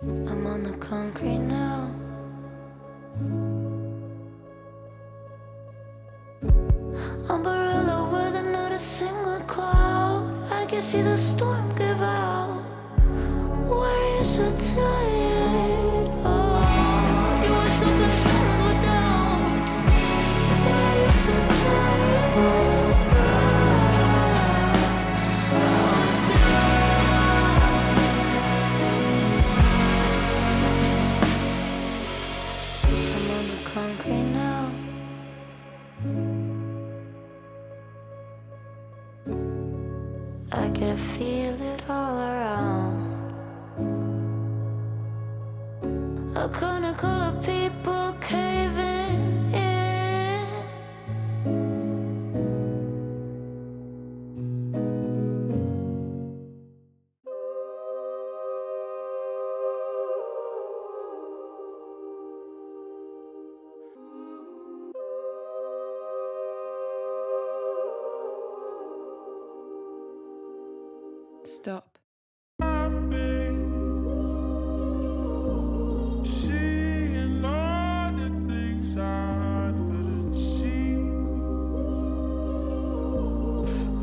I'm on the concrete now. Umbrella weather, not a single cloud. I can see the storm give out. Why are you so tired? Oh, you were so concerned with down. Why are you so tired? I'm on the concrete now. I can feel it all around. A chronicle of people caving in. Stop. I've been seeing all the things I couldn't see,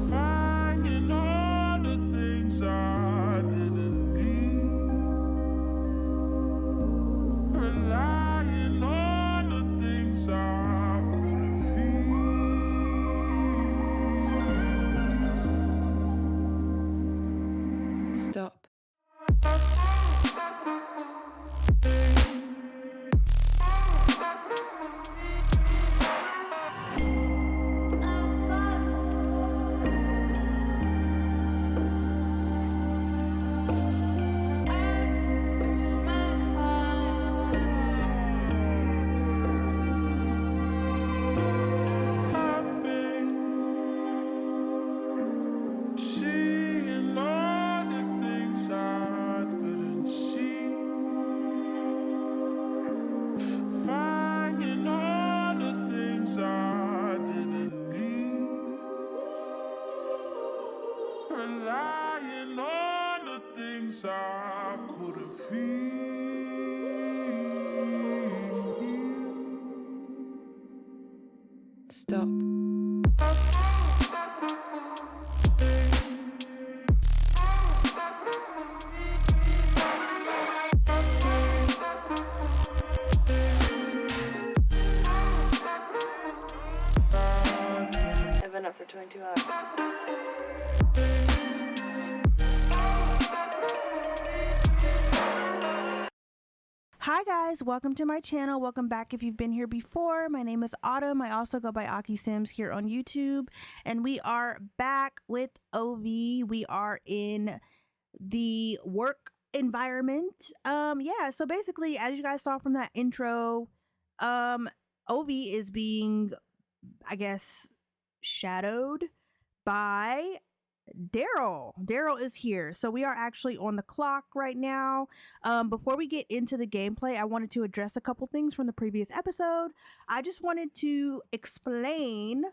finding all the things I didn't need, relying on the things I couldn't feel. Stop. I've been seeing all the things I couldn't see, finding all the things I didn't need, relying on the things I couldn't feel. Stop. I've been up for 22 hours. Hi guys, welcome to my channel. Welcome back if you've been here before. My name is Autumn. I also go by Aki Sims here on YouTube, and we are back with OV. We are in the work environment. So basically, as you guys saw from that intro, OV is being, I guess, shadowed by Darrel. Darrel is here. So we are actually on the clock right now. Before we get into the gameplay, I wanted to address a couple things from the previous episode. I just wanted to explain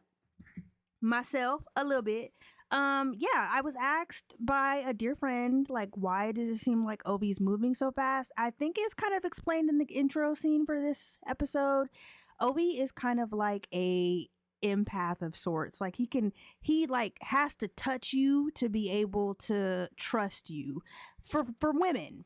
myself a little bit. I was asked by a dear friend, like, why does it seem like Ovi's moving so fast? I think it's kind of explained in the intro scene for this episode. Ovi is kind of like a empath of sorts. Like he has to touch you to be able to trust you. For women,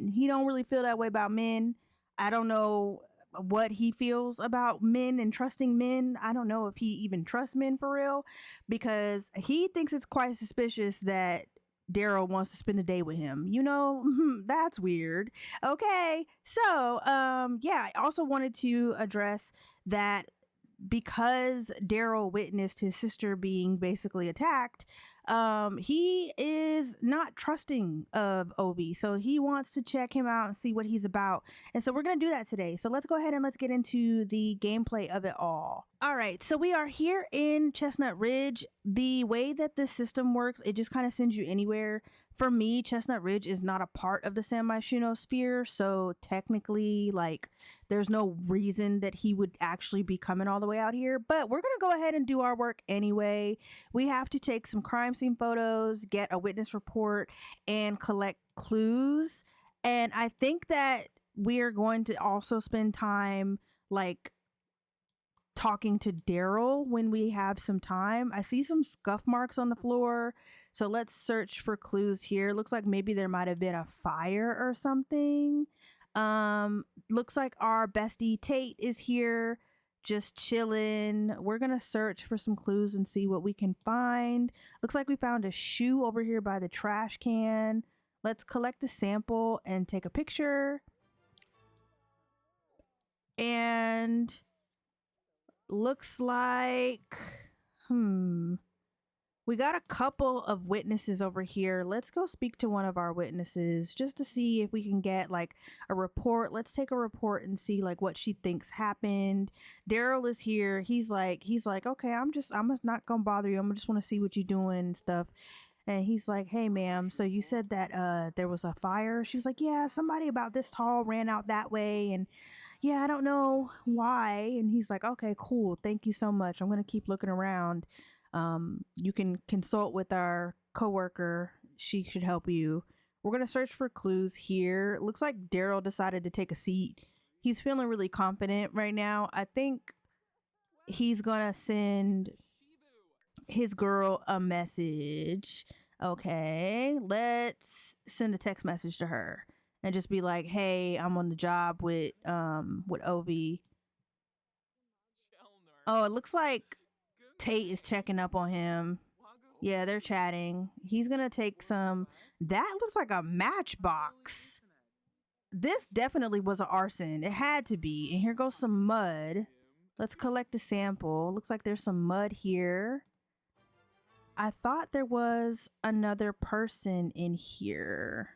he don't really feel that way about men. I don't know what he feels about men and trusting men. I don't know if he even trusts men for real, because he thinks it's quite suspicious that Darrel wants to spend the day with him. You know, that's weird. Okay, so I also wanted to address that because Darrel witnessed his sister being basically attacked, he is not trusting of Ovi. So he wants to check him out and see what he's about. And so we're going to do that today. So let's go ahead and let's get into the gameplay of it all. All right, so we are here in Chestnut Ridge. The way that this system works, it just kind of sends you anywhere. For me, Chestnut Ridge is not a part of the San Myshuno sphere, so technically, like, there's no reason that he would actually be coming all the way out here, but we're gonna go ahead and do our work anyway. We have to take some crime scene photos, get a witness report, and collect clues. And I think that we're going to also spend time like talking to Darrel when we have some time. I see some scuff marks on the floor. So let's search for clues here. Looks like maybe there might have been a fire or something. Looks like our bestie Tate is here just chilling. We're gonna search for some clues and see what we can find. Looks like we found a shoe over here by the trash can. Let's collect a sample and take a picture. And looks like we got a couple of witnesses over here. Let's go speak to one of our witnesses just to see if we can get like a report. Let's take a report and see like what she thinks happened. Darrel is here. He's like, okay, I'm not gonna bother you. I'm just want to see what you're doing and stuff. And he's like, hey ma'am, so you said that there was a fire? She was like, yeah, somebody about this tall ran out that way, and yeah, I don't know why. And he's like, okay, cool, thank you so much. I'm gonna keep looking around. You can consult with our coworker. She should help you. We're gonna search for clues here. It looks like Darrel decided to take a seat. He's feeling really confident right now. I think he's gonna send his girl a message. Okay, let's send a text message to her and just be like, hey, I'm on the job with Ovi. Oh, it looks like Tate is checking up on him. Yeah, they're chatting. He's gonna take some. That looks like a matchbox. This definitely was an arson. It had to be. And here goes some mud. Let's collect a sample. Looks like there's some mud here. I thought there was another person in here.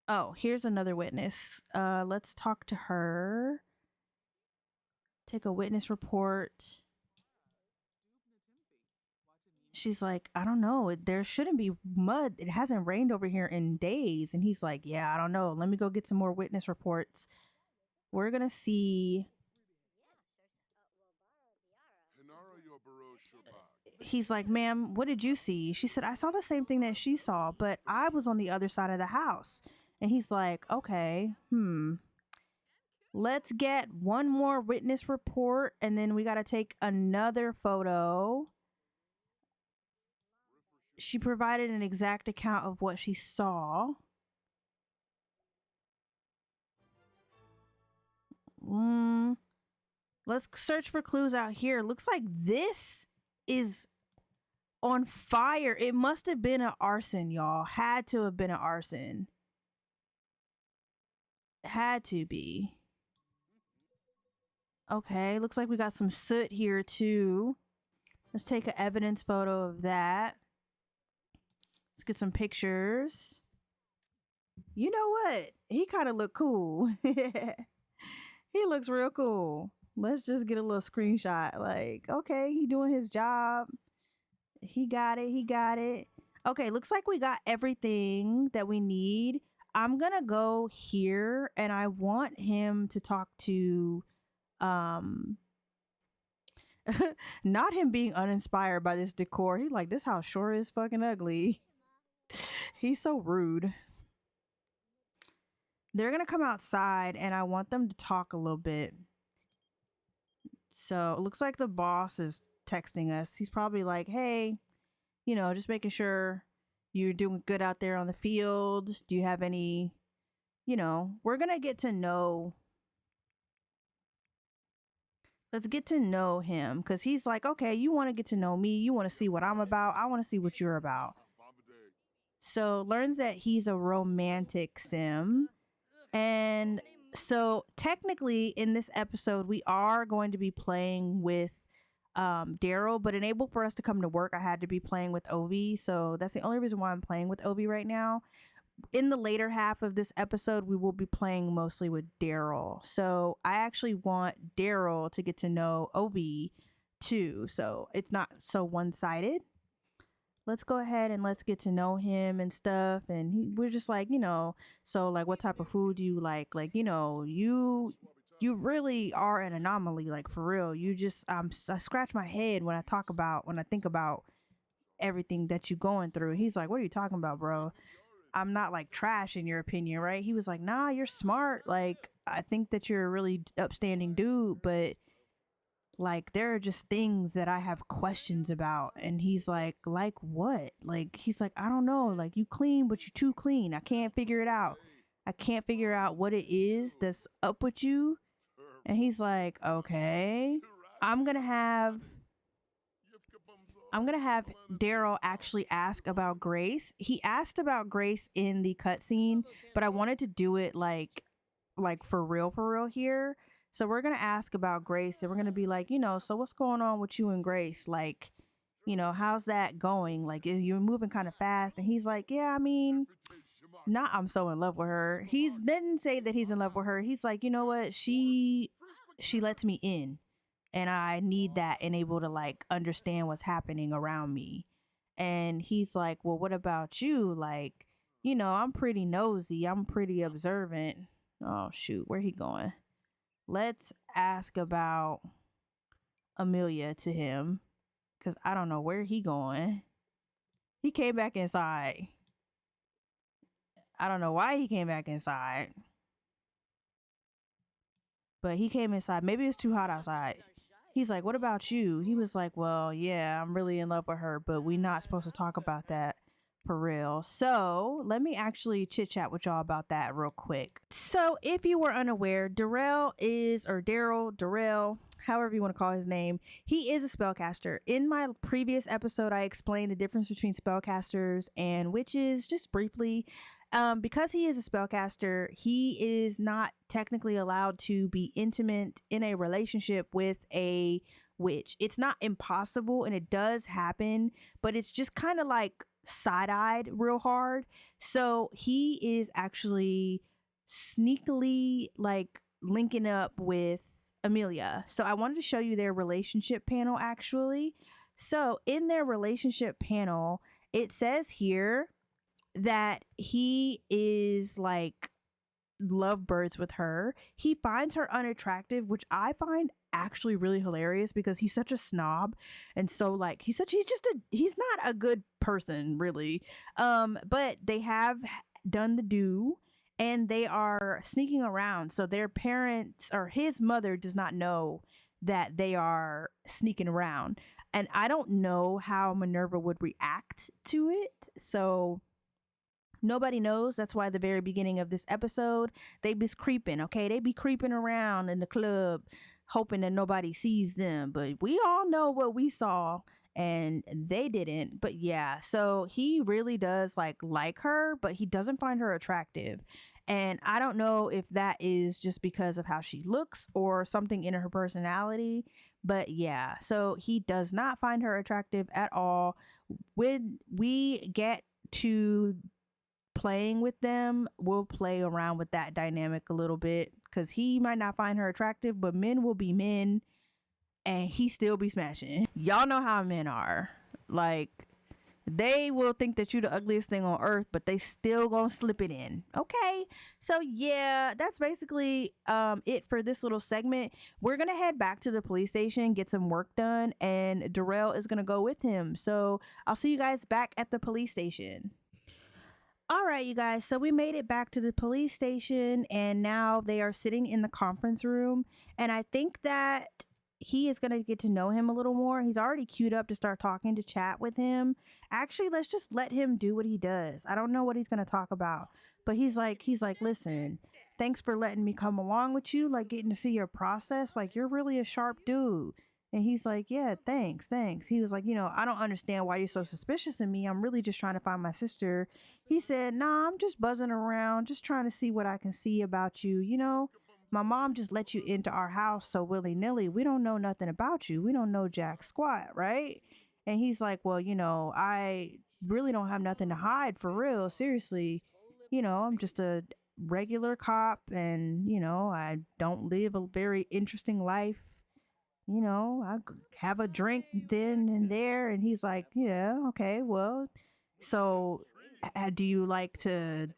Oh, here's another witness. Let's talk to her. Take a witness report. She's like, I don't know. There shouldn't be mud. It hasn't rained over here in days. And he's like, yeah, I don't know. Let me go get some more witness reports. We're going to see. He's like, ma'am, what did you see? She said, I saw the same thing that she saw, but I was on the other side of the house. And he's like, okay, let's get one more witness report. And then we got to take another photo. She provided an exact account of what she saw. Let's search for clues out here. Looks like this is on fire. It must have been an arson, y'all. Had to have been an arson. Had to be. Okay, looks like we got some soot here too. Let's take an evidence photo of that. Let's get some pictures. You know what? He kind of look cool. He looks real cool. Let's just get a little screenshot. Like, okay, he doing his job. He got it. He got it. Okay, looks like we got everything that we need. I'm gonna go here and I want him to talk to not him being uninspired by this decor. He's like, this house sure is fucking ugly. He's so rude. They're gonna come outside and I want them to talk a little bit. So it looks like the boss is texting us. He's probably like, hey, you know, just making sure you're doing good out there on the field. Do you have any, you know, we're gonna get to know. Let's get to know him because he's like, okay, you want to get to know me. You want to see what I'm about. I want to see what you're about. So learns that he's a romantic sim. And so technically in this episode, we are going to be playing with Darrel, but enable for us to come to work, I had to be playing with Ovi. So that's the only reason why I'm playing with Ovi right now. In the later half of this episode, we will be playing mostly with Darrel. So I actually want Darrel to get to know Ovi too. So it's not so one-sided. Let's go ahead and let's get to know him and stuff. And we're just like, you know, so like, what type of food do you like? Like, you know, you really are an anomaly, like for real. You just, I scratch my head when I think about everything that you're going through. He's like, what are you talking about, bro? I'm not like trash in your opinion, right? He was like, nah, you're smart. Like, I think that you're a really upstanding dude, but like there are just things that I have questions about. And he's like what? Like, he's like, I don't know. Like, you clean, but you too clean. I can't figure it out. I can't figure out what it is that's up with you. And he's like, okay, I'm gonna have Darrel actually ask about Grace. He asked about Grace in the cutscene, but I wanted to do it like for real here. So we're gonna ask about Grace, and we're gonna be like, so what's going on with you and Grace? Like, how's that going? Like, is you moving kind of fast? And he's like, yeah, I mean, not I'm so in love with her. He didn't say that he's in love with her. He's like, you know what? She lets me in, and I need that and able to like understand what's happening around me. And he's like, well, what about you? Like, I'm pretty nosy. I'm pretty observant. Oh shoot, where he going? Let's ask about Amelia to him, because I don't know where he going. He came back inside. I don't know why he came back inside, but he came inside. Maybe it's too hot outside. He's like, what about you? He was like, well, yeah, I'm really in love with her, but we're not supposed to talk about that for real. So let me actually chit chat with y'all about that real quick. So if you were unaware, Darrel, however you want to call his name, he is a spellcaster. In my previous episode, I explained the difference between spellcasters and witches just briefly. Because he is a spellcaster, he is not technically allowed to be intimate in a relationship with a witch. It's not impossible, and it does happen, but it's just kind of like side-eyed real hard. So he is actually sneakily like linking up with Amelia. So I wanted to show you their relationship panel actually. So in their relationship panel, it says here that he is like lovebirds with her. He finds her unattractive, which I find actually really hilarious because he's such a snob, and so like he's not a good person really. But they have done the do, and they are sneaking around, so their parents or his mother does not know that they are sneaking around, and I don't know how Minerva would react to it, so nobody knows. That's why at the very beginning of this episode, they be creeping, okay? They be creeping around in the club, hoping that nobody sees them. But we all know what we saw, and they didn't. But yeah, so he really does like her, but he doesn't find her attractive. And I don't know if that is just because of how she looks or something in her personality. But yeah, so he does not find her attractive at all. When we get to playing with them, we'll play around with that dynamic a little bit, because he might not find her attractive, but men will be men, and he still be smashing. Y'all know how men are. Like, they will think that you the ugliest thing on earth, but they still gonna slip it in. Okay, so yeah, that's basically it for this little segment. We're gonna head back to the police station, get some work done, and Darrel is gonna go with him. So I'll see you guys back at the police station. All right, you guys, so we made it back to the police station, and now they are sitting in the conference room, and I think that he is going to get to know him a little more. He's already queued up to start talking, to chat with him. Actually, let's just let him do what he does. I don't know what he's going to talk about, but he's like, listen, thanks for letting me come along with you, like getting to see your process. Like, you're really a sharp dude. And he's like, yeah, thanks. He was like, I don't understand why you're so suspicious of me. I'm really just trying to find my sister. He said, nah, I'm just buzzing around, just trying to see what I can see about you. My mom just let you into our house so willy-nilly. We don't know nothing about you. We don't know jack squat, right? And he's like, well, I really don't have nothing to hide, for real. Seriously, I'm just a regular cop, and, I don't live a very interesting life. I have a drink then and there. And he's like, yeah, okay, well, so do you like to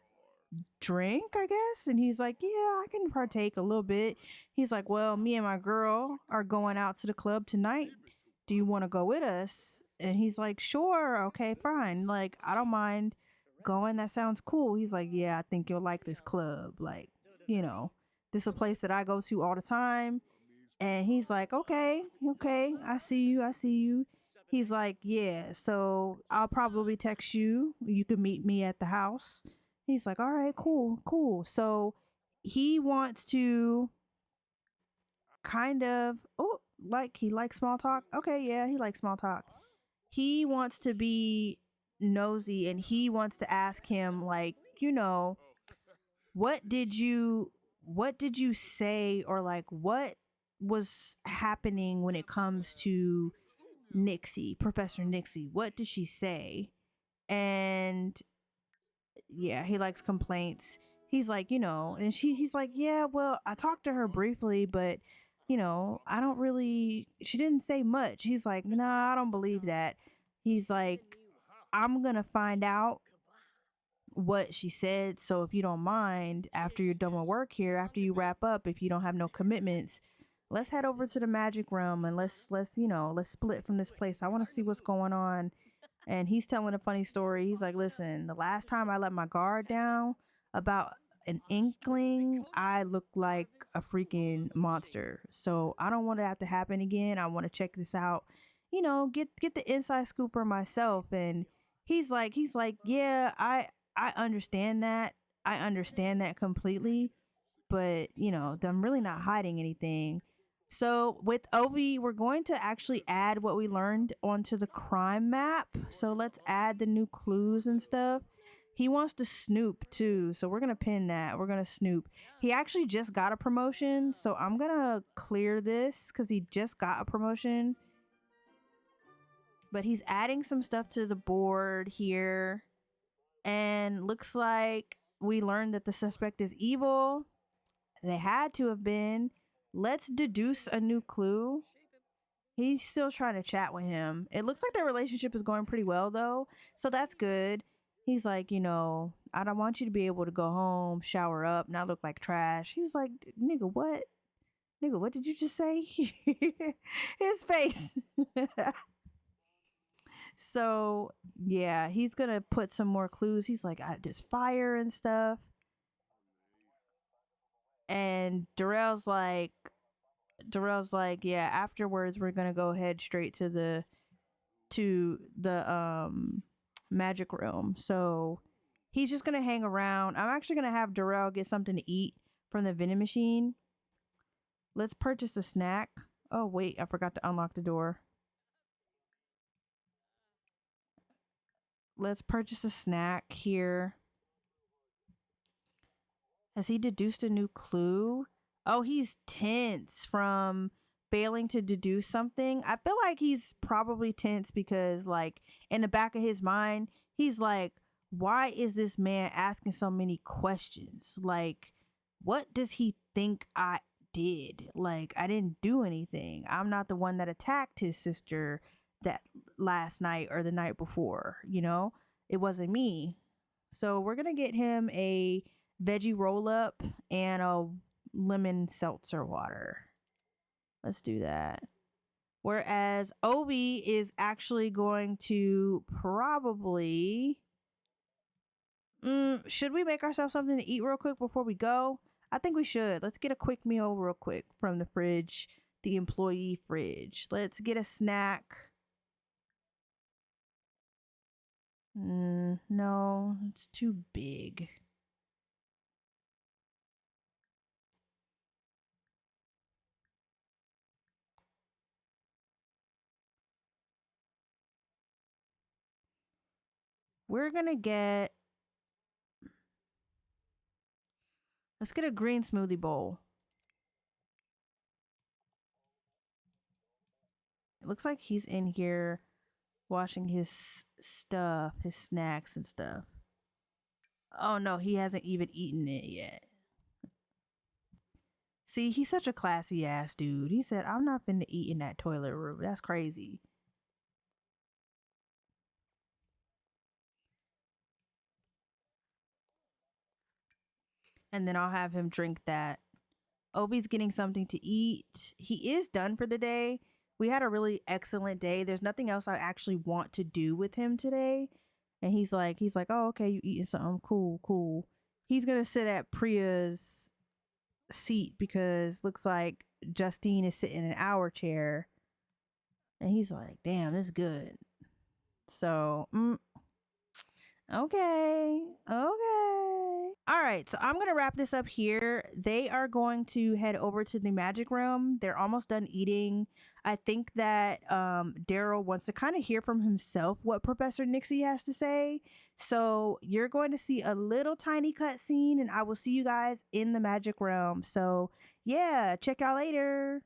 drink, I guess? And he's like, yeah, I can partake a little bit. He's like, well, me and my girl are going out to the club tonight. Do you want to go with us? And he's like, sure, okay, fine. Like, I don't mind going? That sounds cool. He's like, yeah, I think you'll like this club. Like, this is a place that I go to all the time. And he's like, okay, okay, I see you, I see you. He's like, yeah, so I'll probably text you. You can meet me at the house. He's like, all right, cool, cool. So he wants to kind of, like he likes small talk. Okay, yeah, he likes small talk. He wants to be nosy and he wants to ask him, like, what did you say, or like what was happening when it comes to Nixie, Professor Nixie? What did she say? And yeah, he likes complaints. He's like, and he's like, yeah, well, I talked to her briefly, but I don't really, she didn't say much. He's like, nah, I don't believe that. He's like, I'm gonna find out what she said. So if you don't mind, after you're done with work here, after you wrap up, if you don't have no commitments, let's head over to the magic realm and let's split from this place. I want to see what's going on. And he's telling a funny story. He's like, listen, the last time I let my guard down about an inkling, I looked like a freaking monster. So I don't want that to happen again. I want to check this out, get the inside scoop for myself. And he's like, yeah, I understand that. I understand that completely. But, I'm really not hiding anything. So with Ovi, we're going to actually add what we learned onto the crime map. So let's add the new clues and stuff. He wants to snoop too. So we're going to pin that. We're going to snoop. He actually just got a promotion. So I'm going to clear this because he just got a promotion. But he's adding some stuff to the board here. And looks like we learned that the suspect is evil. They had to have been. Let's deduce a new clue. He's still trying to chat with him. It looks like their relationship is going pretty well, though. So that's good. He's like, I don't want you to be able to go home, shower up, not look like trash. He was like, nigga, what? Nigga, what did you just say? His face. So, yeah, he's going to put some more clues. He's like, there's fire and stuff. And Darrel's like, yeah, afterwards we're gonna go head straight to the magic realm. So he's just gonna hang around. I'm actually gonna have Darrel get something to eat from the vending machine. Let's purchase a snack. Oh wait, I forgot to unlock the door. Let's purchase a snack here. Has he deduced a new clue? Oh, he's tense from failing to deduce something. I feel like he's probably tense because, like, in the back of his mind, he's like, why is this man asking so many questions? Like, what does he think I did? Like, I didn't do anything. I'm not the one that attacked his sister that last night or the night before, It wasn't me. So we're going to get him a veggie roll up and a lemon seltzer water. Let's do that. Whereas Ovi is actually going to probably should we make ourselves something to eat real quick before we go? I think we should. Let's get a quick meal real quick from the fridge, the employee fridge. Let's get a snack. No, it's too big. We're gonna let's get a green smoothie bowl. It looks like he's in here washing his stuff, his snacks and stuff. Oh no, he hasn't even eaten it yet. See, he's such a classy ass dude. He said, I'm not finna eat in that toilet room. That's crazy. And then I'll have him drink that. Obi's getting something to eat. He is done for the day. We had a really excellent day. There's nothing else I actually want to do with him today. And he's like, oh, okay, you eating something? Cool. He's gonna sit at Priya's seat because looks like Justine is sitting in our chair. And he's like, damn, this is good. So, okay. All right, so I'm gonna wrap this up here. They are going to head over to the magic room. They're almost done eating. I think that Darrel wants to kind of hear from himself what Professor Nixie has to say. So you're going to see a little tiny cut scene, and I will see you guys in the magic realm. So yeah, check y'all later.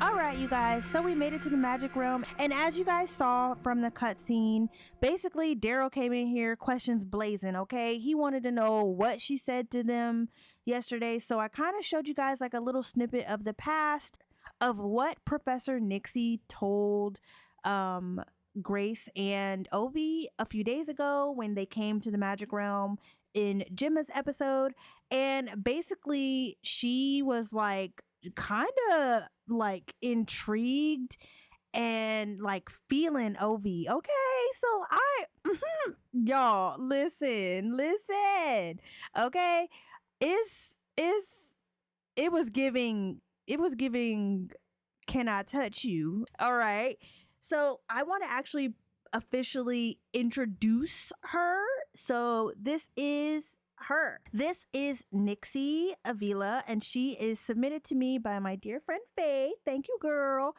Alright, you guys, so we made it to the magic realm, and as you guys saw from the cutscene, basically Darrel came in here, questions blazing, okay? He wanted to know what she said to them yesterday, so I kind of showed you guys like a little snippet of the past of what Professor Nixie told Grace and Ovi a few days ago when they came to the magic realm in Gemma's episode. And basically she was like kind of like intrigued and like feeling Ovi. Okay, so y'all listen. Okay, it was giving can I touch you? All right. So I want to actually officially introduce her. So this is her. This is Nixie Avila, and she is submitted to me by my dear friend Faye. Thank you, girl.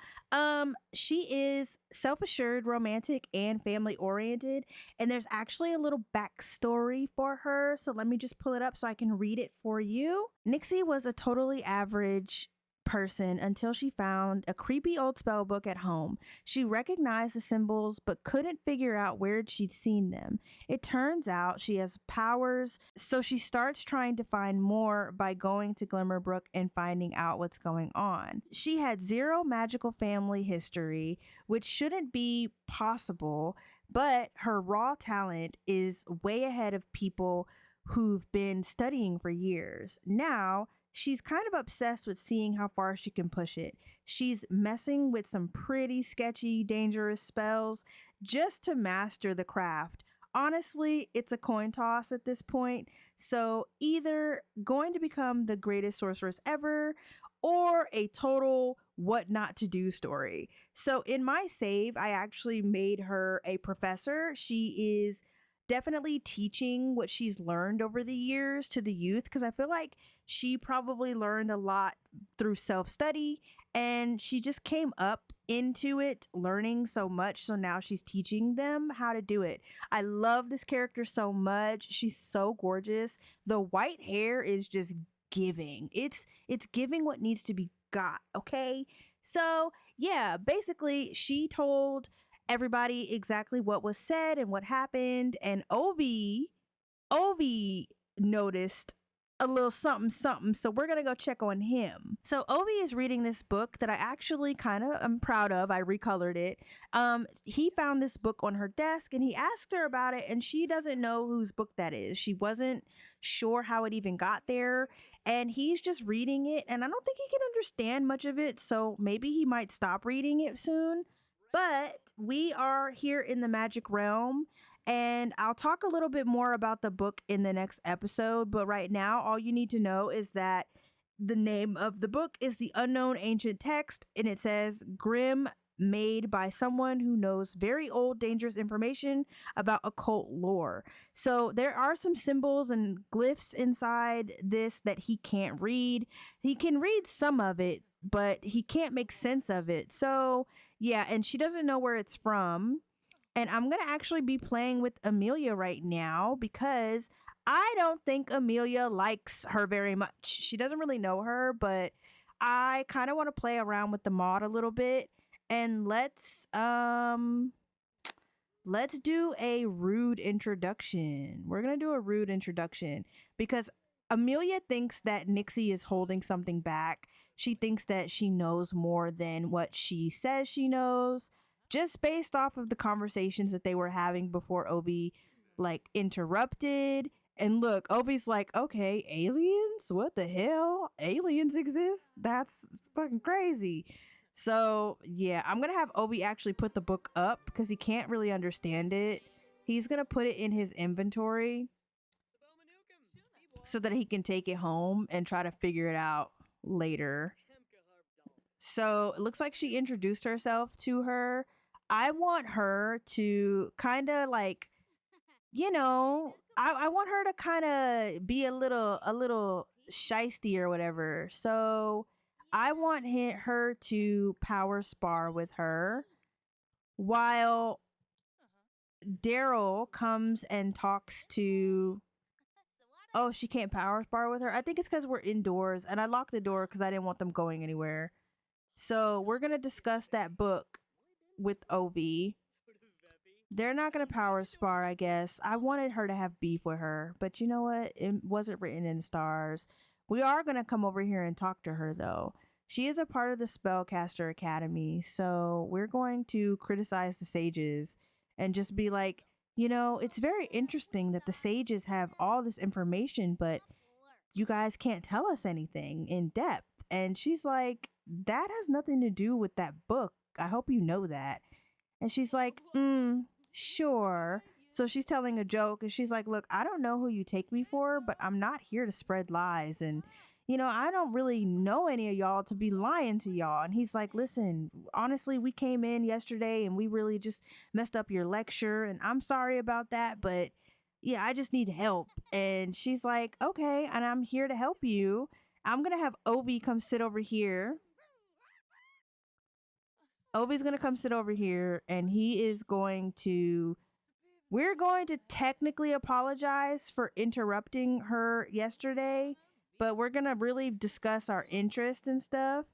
She is self-assured, romantic, and family-oriented, and there's actually a little backstory for her. So let me just pull it up so I can read it for you. Nixie was a totally average person until she found a creepy old spell book at home. She recognized the symbols but couldn't figure out where she'd seen them. It turns out she has powers, so she starts trying to find more by going to Glimmerbrook and finding out what's going on. She had zero magical family history, which shouldn't be possible, but her raw talent is way ahead of people who've been studying for years. Now, she's kind of obsessed with seeing how far she can push it. She's messing with some pretty sketchy, dangerous spells just to master the craft. Honestly, it's a coin toss at this point. So either going to become the greatest sorceress ever or a total what not to do story. So in my save, I actually made her a professor. She is definitely teaching what she's learned over the years to the youth, because I feel like she probably learned a lot through self-study and she just came up into it learning so much, so now she's teaching them how to do it. I love this character so much. She's so gorgeous. The white hair is just giving. It's giving what needs to be got, okay? So yeah, basically she told everybody exactly what was said and what happened, and Ovi noticed a little something something, so we're gonna go check on him. So Ovi is reading this book that I actually kind of am proud of. I recolored it. He found this book on her desk and he asked her about it, and she doesn't know whose book that is. She wasn't sure how it even got there, and he's just reading it, and I don't think he can understand much of it, so maybe he might stop reading it soon. But we are here in the magic realm, and I'll talk a little bit more about the book in the next episode. But right now, all you need to know is that the name of the book is The Unknown Ancient Text, and it says Grim, made by someone who knows very old, dangerous information about occult lore. So there are some symbols and glyphs inside this that he can't read. He can read some of it, but he can't make sense of it. So yeah, and she doesn't know where it's from. And I'm going to actually be playing with Amelia right now because I don't think Amelia likes her very much. She doesn't really know her, but I kind of want to play around with the mod a little bit. And let's do a rude introduction. We're going to do a rude introduction because Amelia thinks that Nixie is holding something back. She thinks that she knows more than what she says she knows, just based off of the conversations that they were having before Ovi like interrupted. And look, Ovi's like, okay, aliens? What the hell? Aliens exist? That's fucking crazy. So yeah, I'm gonna have Ovi actually put the book up because he can't really understand it. He's gonna put it in his inventory so that he can take it home and try to figure it out later. So it looks like she introduced herself to her. I want her to kind of like, I want her to kind of be a little shisty or whatever. So I want her to power spar with her while Darrel comes and talks to. Oh, she can't power spar with her. I think it's because we're indoors, and I locked the door because I didn't want them going anywhere. So we're gonna discuss that book with Ovi. They're not gonna power spar, I guess. I wanted her to have beef with her, but you know what? It wasn't written in the stars. We are gonna come over here and talk to her though. She is a part of the Spellcaster Academy, so we're going to criticize the sages and just be like, it's very interesting that the sages have all this information, but you guys can't tell us anything in depth. And she's like, that has nothing to do with that book. I hope you know that. And she's like, sure. So she's telling a joke and she's like, look, I don't know who you take me for, but I'm not here to spread lies. And, I don't really know any of y'all to be lying to y'all. And he's like, listen, honestly, we came in yesterday and we really just messed up your lecture. And I'm sorry about that, but yeah, I just need help. And she's like, okay, and I'm here to help you. I'm going to have Ovi come sit over here. Ovi's going to come sit over here and we're going to technically apologize for interrupting her yesterday, but we're going to really discuss our interest and stuff.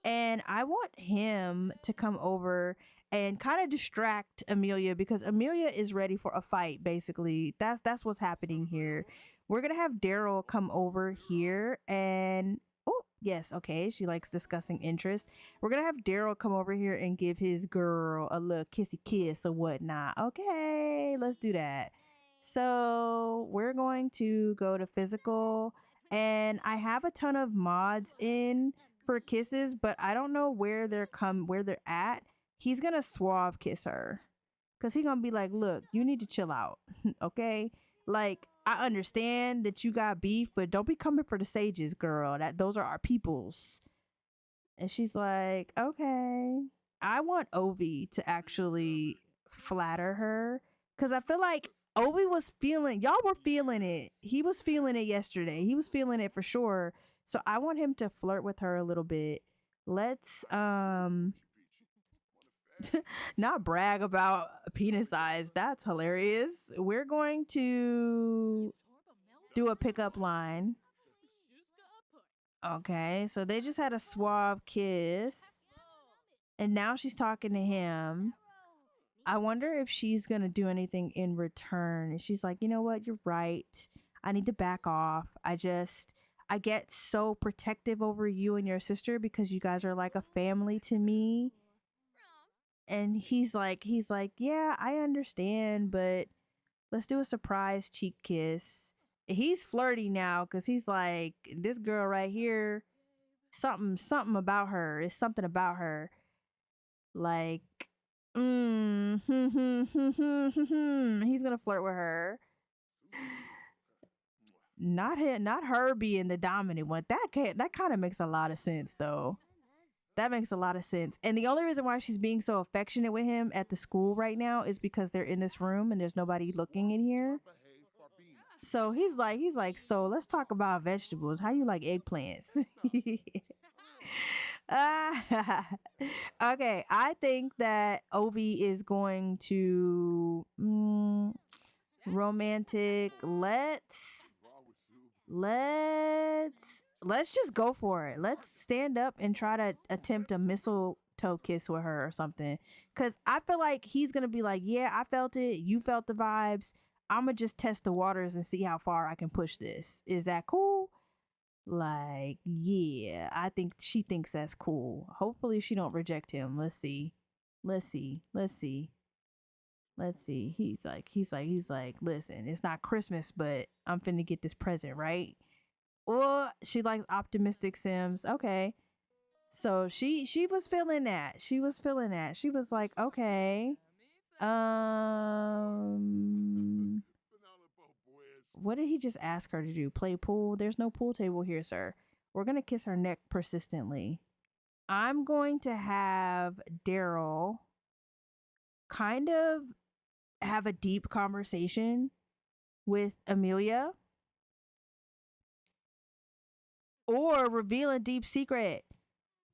And I want him to come over and kind of distract Amelia because Amelia is ready for a fight, basically. That's what's happening here. We're going to have Darrel come over here and... Oh, yes, okay. She likes discussing interest. We're going to have Darrel come over here and give his girl a little kissy kiss or whatnot. Okay, let's do that. So we're going to go to physical. And I have a ton of mods in for kisses, but I don't know where they're at. He's going to suave kiss her because he's going to be like, look, you need to chill out. Okay. Like, I understand that you got beef, but don't be coming for the sages, girl. Those are our peoples. And she's like, okay. I want Ovi to actually flatter her because I feel like Ovi y'all were feeling it. He was feeling it yesterday. He was feeling it for sure. So I want him to flirt with her a little bit. Let's not brag about penis size. That's hilarious. We're going to do a pickup line. Okay, so they just had a suave kiss. And now she's talking to him. I wonder if she's going to do anything in return. And she's like, you know what? You're right. I need to back off. I get so protective over you and your sister because you guys are like a family to me. And he's like, yeah, I understand, but let's do a surprise cheek kiss. He's flirty now because he's like, this girl right here, something about her. It's something about her. Like, he's gonna flirt with her. Not him, not her being the dominant one. That kind of makes a lot of sense though. That makes a lot of sense. And the only reason why she's being so affectionate with him at the school right now is because they're in this room and there's nobody looking in here. So he's like, so let's talk about vegetables. How you like eggplants? Okay, I think that Ovi is going to romantic. Let's just go for it. Let's stand up and try to attempt a mistletoe kiss with her or something. Cause I feel like he's gonna be like, yeah, I felt it. You felt the vibes. I'ma just test the waters and see how far I can push this. Is that cool? Like, yeah, I think she thinks that's cool. Hopefully she don't reject him. Let's see. He's like, listen, it's not Christmas, but I'm finna get this present, right? Or she likes optimistic Sims. Okay. So she was feeling that. She was like, okay. What did he just ask her to do? Play pool? There's no pool table here, sir. We're gonna kiss her neck persistently. I'm going to have Darrel kind of have a deep conversation with Amelia or reveal a deep secret.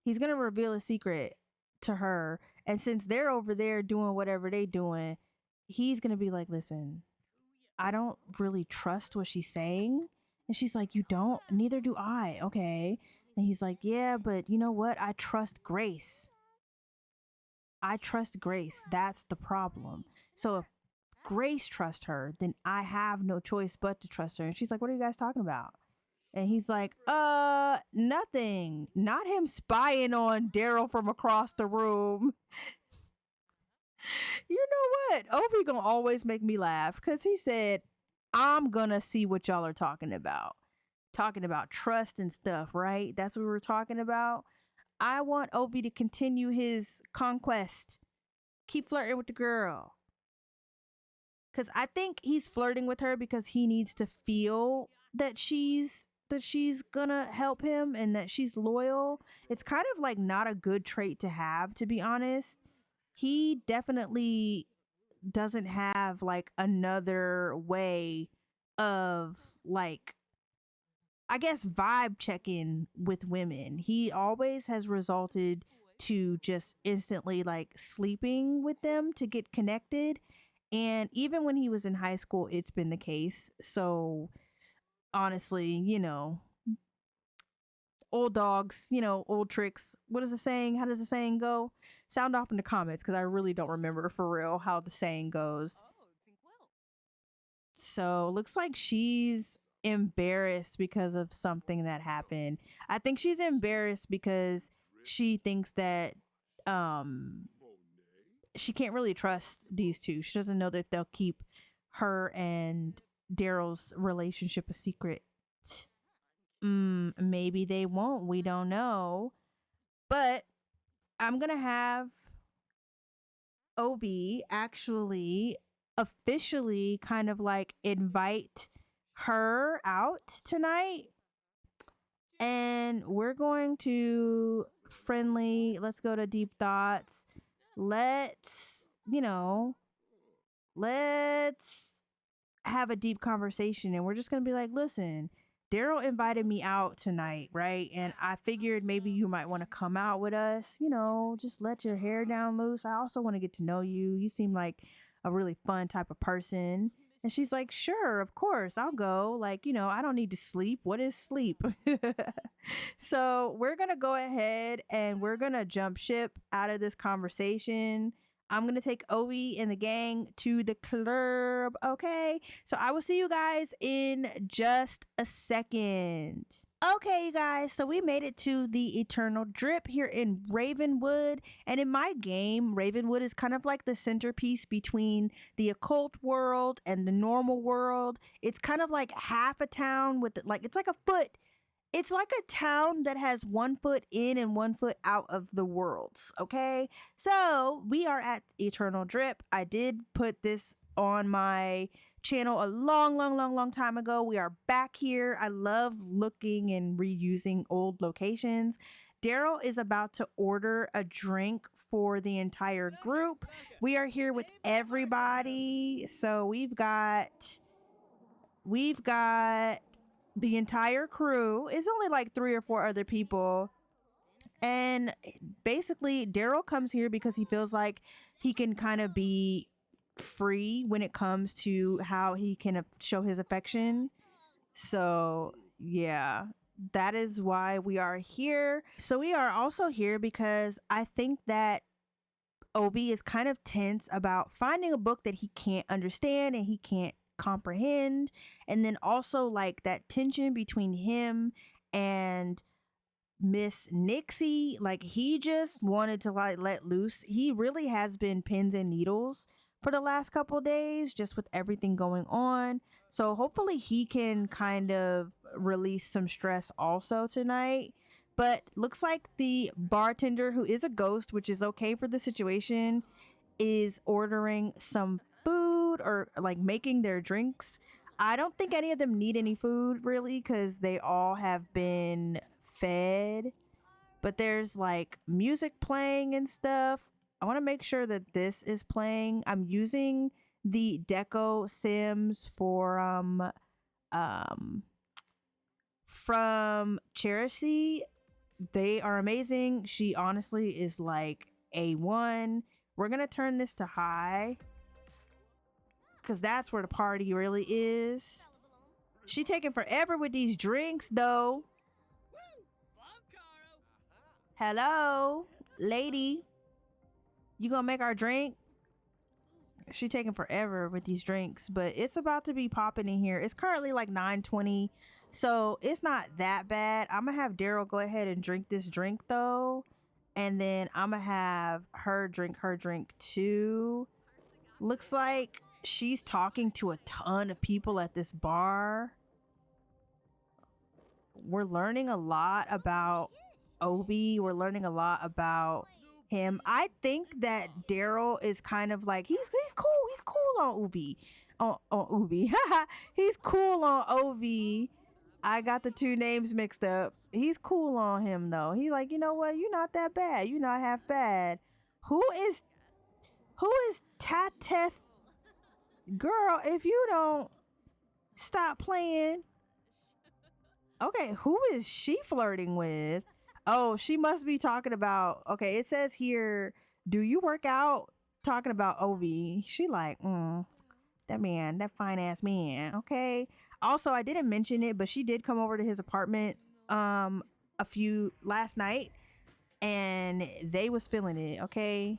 He's going to reveal a secret to her. And since they're over there doing whatever they doing, he's going to be like, listen, I don't really trust what she's saying. And she's like, you don't? Neither do I. Okay. And he's like, yeah, but you know what? I trust Grace. That's the problem. So if Grace trusts her, then I have no choice but to trust her. And she's like, what are you guys talking about? And he's like, nothing. Not him spying on Darrel from across the room. You know what? Ovi gonna always make me laugh because he said, I'm gonna see what y'all are talking about. Talking about trust and stuff, right? That's what we're talking about. I want Ovi to continue his conquest. Keep flirting with the girl. Because I think he's flirting with her because he needs to feel that she's gonna help him and that she's loyal. It's kind of like not a good trait to have, to be honest. He definitely doesn't have like another way of like, I guess, vibe checking with women. He always has resulted to just instantly like sleeping with them to get connected. And even when he was in high school, it's been the case. So honestly, old dogs, old tricks. What is the saying? How does the saying go? Sound off in the comments because I really don't remember for real how the saying goes. So looks like she's embarrassed because of something that happened. I think she's embarrassed because she thinks that she can't really trust these two. She doesn't know that they'll keep her and Darrel's relationship a secret. Maybe they won't. We don't know. But I'm gonna have Obi actually officially kind of like invite her out tonight. And we're going to let's go to deep thoughts. Let's have a deep conversation. And we're just going to be like, listen, Darrel invited me out tonight, right? And I figured maybe you might want to come out with us, just let your hair down loose. I also want to get to know you. You seem like a really fun type of person. And she's like, sure, of course, I'll go. Like, I don't need to sleep. What is sleep? So we're going to go ahead and we're going to jump ship out of this conversation. I'm going to take Ovi and the gang to the club. Okay. So I will see you guys in just a second. Okay, you guys, so we made it to the Eternal Drip here in Ravenwood. And in my game, Ravenwood is kind of like the centerpiece between the occult world and the normal world. It's kind of like half a town with like, it's like a foot. It's like a town that has 1 foot in and 1 foot out of the worlds. Okay, so we are at Eternal Drip. I did put this on my channel a long time ago. We are back here. I love looking and reusing old locations. Darrel is about to order a drink for the entire group. We are here with everybody. So we've got the entire crew. It's only like 3 or 4 other people. And basically Darrel comes here because he feels like he can kind of be free when it comes to how he can show his affection. So yeah, that is why we are here. So we are also here because I think that Ovi is kind of tense about finding a book that he can't understand and he can't comprehend, and then also like that tension between him and Miss Nixie. Like he just wanted to like let loose. He really has been pins and needles for the last couple days, just with everything going on. So hopefully he can kind of release some stress also tonight. But looks like the bartender, who is a ghost, which is okay for the situation, is ordering some food or like making their drinks. I don't think any of them need any food really, because they all have been fed. But there's like music playing and stuff. I want to make sure that this is playing. I'm using the Deco Sims from Charity. They are amazing. She honestly is like A1. We're gonna turn this to high because that's where the party really is. She taking forever with these drinks though. Hello, lady. You gonna make our drink? She taking forever with these drinks, but it's about to be popping in here. It's currently like 9:20, so it's not that bad. I'm gonna have Darrel go ahead and drink this drink though, and then I'm gonna have her drink too. Looks like she's talking to a ton of people at this bar. We're learning a lot about Ovi. We're learning a lot about him. I think that Darrel is kind of like he's cool. He's cool on Ovi. On Ovi. He's cool on Ovi. I got the two names mixed up. He's cool on him though. He's like, you know what? You're not that bad. You're not half bad. Who is Tateth? Girl, if you don't stop playing. Okay, who is she flirting with? Oh, she must be talking about, okay, it says here, do you work out? Talking about Ovi. She like, that man, that fine ass man. Okay. Also, I didn't mention it, but she did come over to his apartment last night, and they was feeling it. Okay.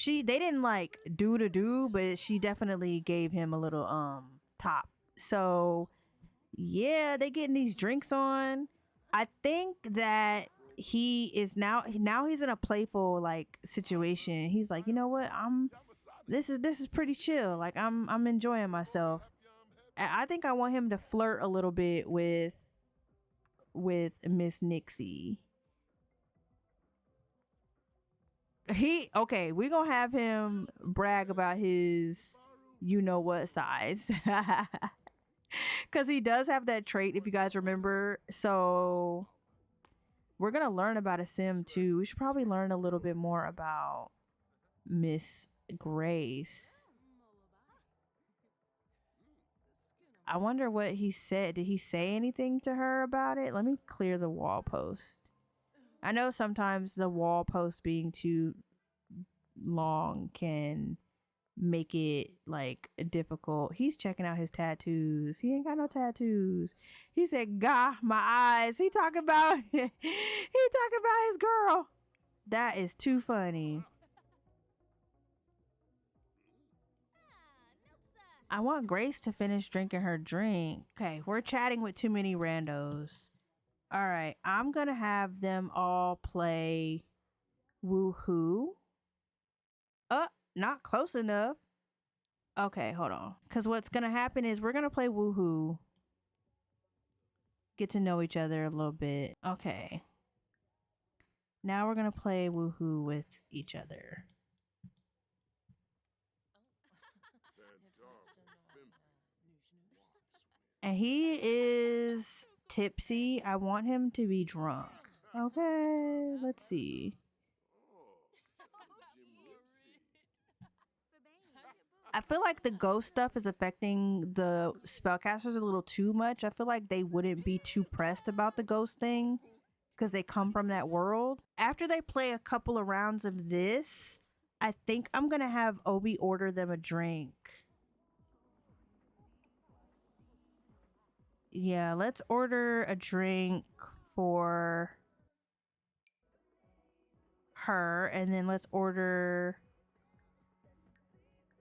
They didn't like do, but she definitely gave him a little top. So yeah, they getting these drinks on. I think that he is now he's in a playful like situation. He's like, you know what, this is pretty chill. Like I'm enjoying myself. I think I want him to flirt a little bit with Miss Nixie. We're gonna have him brag about his you know what size. Because he does have that trait, if you guys remember. So we're gonna learn about a sim too. We should probably learn a little bit more about Miss Grace. I wonder what he said. Did he say anything to her about it? Let me clear the wall post. I know sometimes the wall post being too long can make it like difficult. He's checking out his tattoos. He ain't got no tattoos. He said, "Gah, my eyes." He talking about his girl. That is too funny. I want Grace to finish drinking her drink. Okay, we're chatting with too many randos. All right, I'm gonna have them all play Woohoo. Not close enough. Okay, hold on. Because what's gonna happen is we're gonna play Woohoo. Get to know each other a little bit. Okay. Now we're gonna play Woohoo with each other. And he is tipsy. I want him to be drunk. Okay, let's see. I feel like the ghost stuff is affecting the spellcasters a little too much. I feel like they wouldn't be too pressed about the ghost thing because they come from that world. After they play a couple of rounds of this, I think I'm going to have Obi order them a drink. Yeah, let's order a drink for her, and then let's order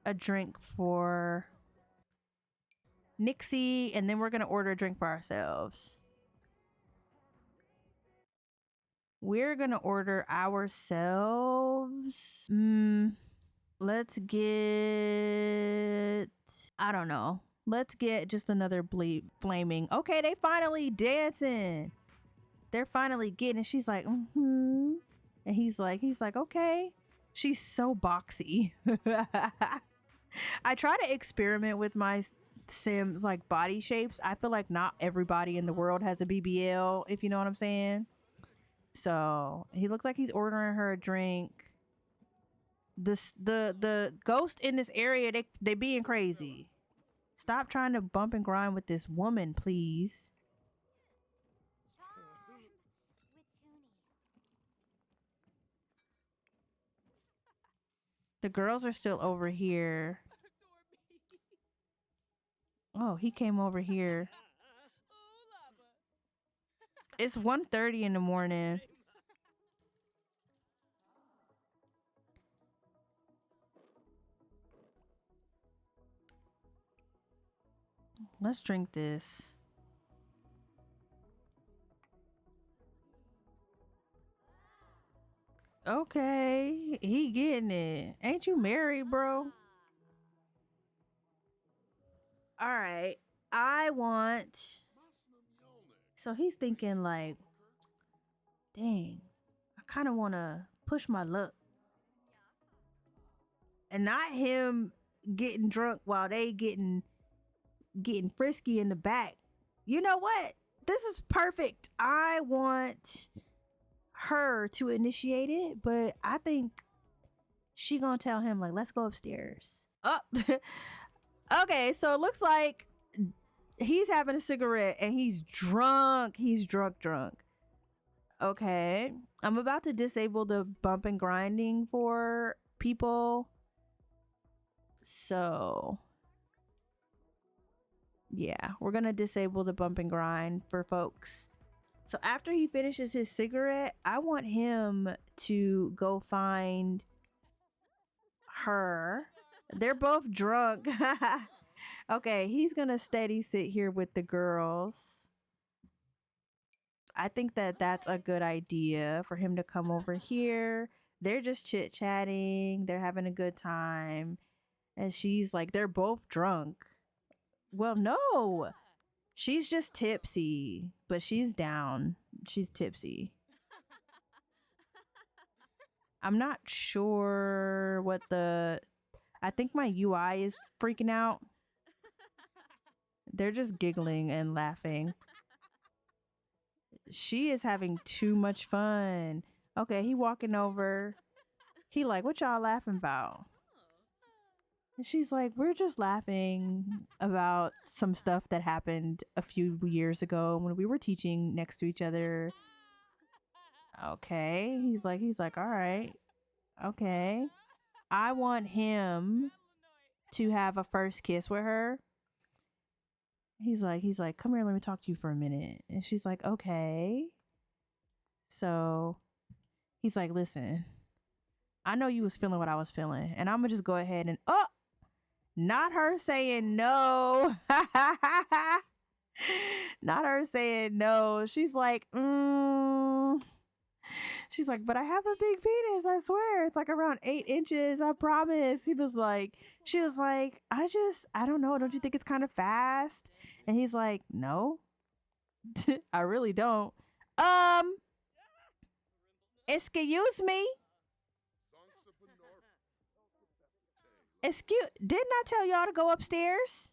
a drink for Nixie, and then we're gonna order a drink for ourselves. We're gonna order ourselves. Let's get, I don't know. Let's get just another flaming. Okay, they finally dancing. They're finally getting it. She's like, and he's like, okay. She's so boxy. I try to experiment with my Sims like body shapes. I feel like not everybody in the world has a BBL, if you know what I'm saying. So he looks like he's ordering her a drink. The ghost in this area, they being crazy. Stop trying to bump and grind with this woman, please. The girls are still over here. Oh, he came over here. It's 1:30 in the morning. Let's drink this. Okay, he getting it. Ain't you married, bro? All right, I want. So he's thinking like, dang, I kind of want to push my luck. And not him getting drunk while they getting frisky in the back. You know what? This is perfect. I want her to initiate it, but I think she gonna tell him like, let's go upstairs. Okay, so it looks like he's having a cigarette and he's drunk. He's drunk. Okay, I'm about to disable the bump and grinding for people. So yeah, we're gonna disable the bump and grind for folks. So after he finishes his cigarette, I want him to go find her. They're both drunk. Okay, he's gonna steady sit here with the girls. I think that that's a good idea for him to come over here. They're just chit-chatting. They're having a good time. And she's like, they're both drunk. Well, no. She's just tipsy, but she's down. She's tipsy. I'm not sure what I think my UI is freaking out. They're just giggling and laughing. She is having too much fun. Okay, he walking over. He like, what y'all laughing about? And she's like, we're just laughing about some stuff that happened a few years ago when we were teaching next to each other. Okay. He's like, all right. Okay. I want him to have a first kiss with her. He's like, come here, let me talk to you for a minute. And she's like, okay. So he's like, listen, I know you was feeling what I was feeling, and I'm gonna just go ahead and Not her saying no. Not her saying no. She's like, she's like, but I have a big penis. I swear. It's like around 8 inches. I promise. She was like, I don't know. Don't you think it's kind of fast? And he's like, no, I really don't. Excuse me. Didn't I tell y'all to go upstairs?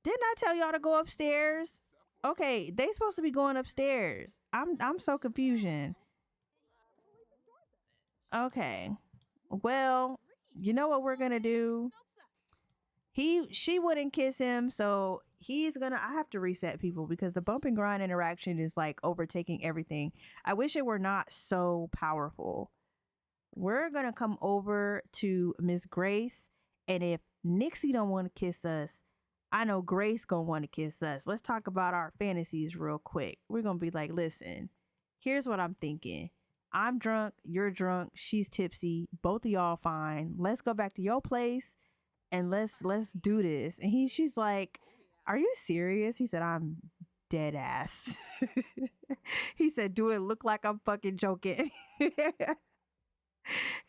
Didn't I tell y'all to go upstairs? Okay, they supposed to be going upstairs. I'm so confusion. Okay. Well, you know what we're gonna do? She wouldn't kiss him, so I have to reset people because the bump and grind interaction is like overtaking everything. I wish it were not so powerful. We're gonna come over to Miss Grace, and if Nixie don't want to kiss us, I know Grace gonna want to kiss us. Let's talk about our fantasies real quick. We're gonna be like, listen, here's what I'm thinking. I'm drunk, you're drunk, she's tipsy, both of y'all fine. Let's go back to your place and let's do this. And she's like, are you serious? He said, I'm dead ass. He said, do it look like I'm fucking joking?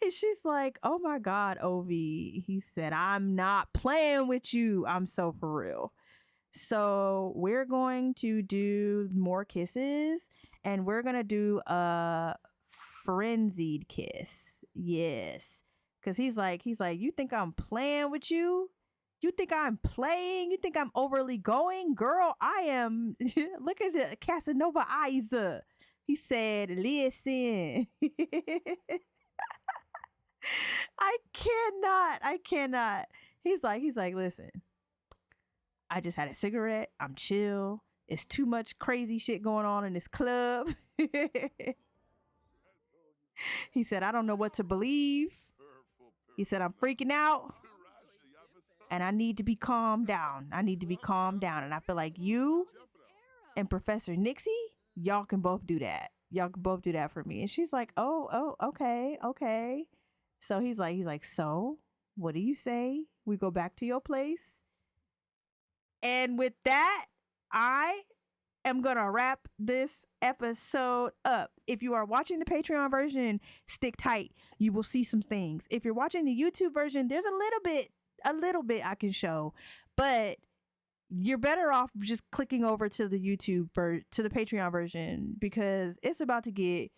And she's like, oh my God, Ovi. He said, I'm not playing with you. I'm so for real. So we're going to do more kisses, and we're going to do a frenzied kiss. Yes. Because he's like, you think I'm playing with you? You think I'm playing? You think I'm overly going? Girl, I am. Look at the Casanova eyes. He said, listen. I cannot. He's like, listen, I just had a cigarette. I'm chill. It's too much crazy shit going on in this club. He said, I don't know what to believe. He said, I'm freaking out and I need to be calmed down. And I feel like you and Professor Nixie, y'all can both do that. Y'all can both do that for me. And she's like, oh, okay. So he's like, so what do you say? We go back to your place. And with that, I am going to wrap this episode up. If you are watching the Patreon version, stick tight. You will see some things. If you're watching the YouTube version, there's a little bit I can show, but you're better off just clicking over to the to the Patreon version, because it's about to get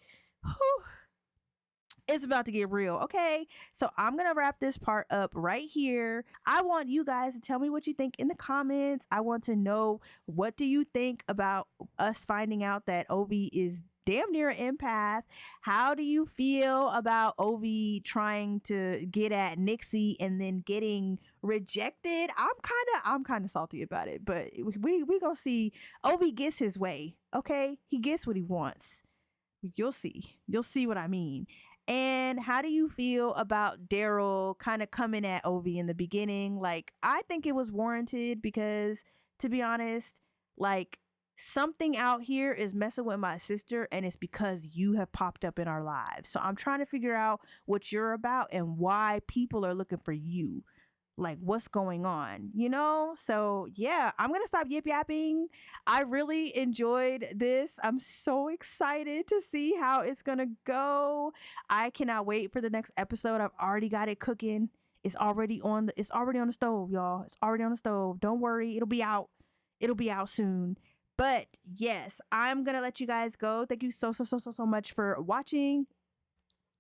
real. Okay, so I'm gonna wrap this part up right here. I want you guys to tell me what you think in the comments. I want to know, what do you think about us finding out that Ovi is damn near an empath? How do you feel about Ovi trying to get at Nixie and then getting rejected? I'm kind of salty about it, but we gonna see. Ovi gets his way. Okay, he gets what he wants. You'll see what I mean. And how do you feel about Darrel kind of coming at Ovi in the beginning? Like, I think it was warranted, because, to be honest, like, something out here is messing with my sister, and it's because you have popped up in our lives. So I'm trying to figure out what you're about and why people are looking for you. Like, what's going on, you know? So yeah, I'm gonna stop yip yapping. I really enjoyed this. I'm so excited to see how it's gonna go. I cannot wait for the next episode. I've already got it cooking. It's already on the stove, y'all. It's already on the stove. Don't worry, it'll be out soon. But yes, I'm gonna let you guys go. Thank you so much for watching.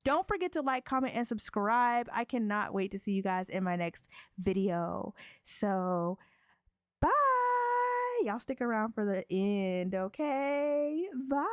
Don't forget to like, comment, and subscribe. I cannot wait to see you guys in my next video. So, bye. Y'all stick around for the end, okay? Bye.